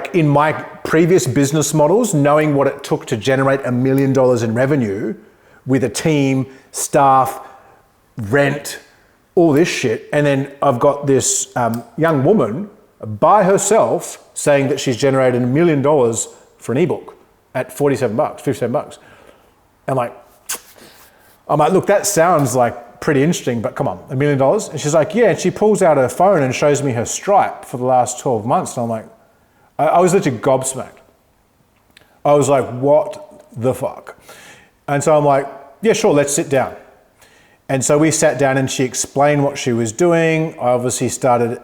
like in my previous business models, knowing what it took to generate $1 million in revenue with a team, staff, rent, all this shit. And then I've got this young woman by herself saying that she's generated $1 million for an ebook at $47, $57. I'm like, look, that sounds like pretty interesting, but come on, $1 million? And she's like, yeah. And she pulls out her phone and shows me her Stripe for the last 12 months. And I'm like, I was literally gobsmacked. I was like, what the fuck? And so I'm like, yeah, sure, let's sit down. And so we sat down and she explained what she was doing. I obviously started,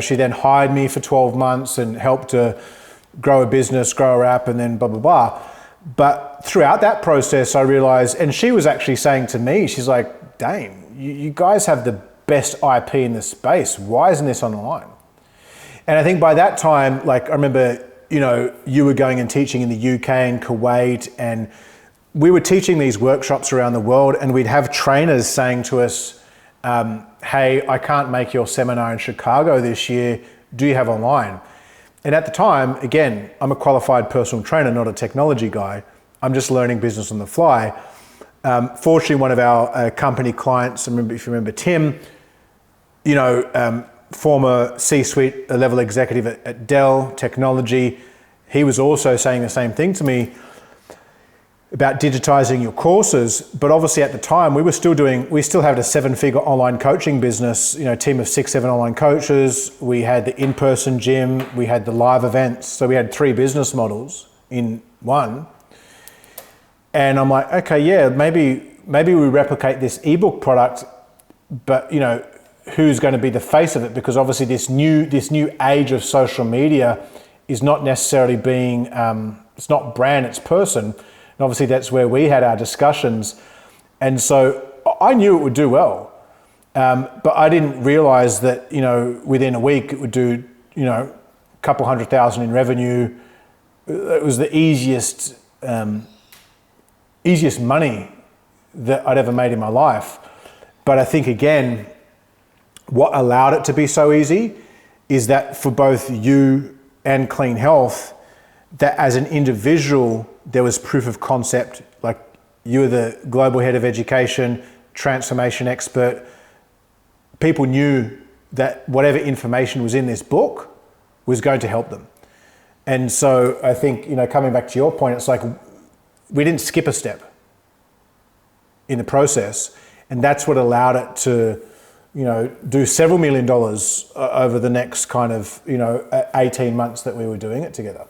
she then hired me for 12 months and helped her grow a business, grow her app, and then blah, blah, blah. But throughout that process, I realized, and she was actually saying to me, she's like, Daine, you guys have the best IP in the space. Why isn't this online? And I think by that time, like I remember, you were going and teaching in the UK and Kuwait, and we were teaching these workshops around the world, and we'd have trainers saying to us, hey, I can't make your seminar in Chicago this year. Do you have online? And at the time, again, I'm a qualified personal trainer, not a technology guy. I'm just learning business on the fly. Fortunately, one of our company clients, if you remember Tim, former C-suite level executive at Dell Technology, he was also saying the same thing to me about digitizing your courses. But obviously at the time we still had a 7-figure online coaching business, team of 6, 7 online coaches. We had the in-person gym, we had the live events. So we had 3 business models in one. And I'm like, okay, yeah, maybe we replicate this ebook product, but who's going to be the face of it? Because obviously this new age of social media is not necessarily being, it's not brand, it's person. And obviously that's where we had our discussions. And so I knew it would do well, but I didn't realize that, within a week it would do, a couple $100,000 in revenue. It was the easiest money that I'd ever made in my life. But I think again, what allowed it to be so easy is that for both you and Clean Health, that as an individual, there was proof of concept. Like you were the global head of education, transformation expert. People knew that whatever information was in this book was going to help them. And so I think, coming back to your point, it's like we didn't skip a step in the process. And that's what allowed it to, do several $1 million over the next kind of, 18 months that we were doing it together.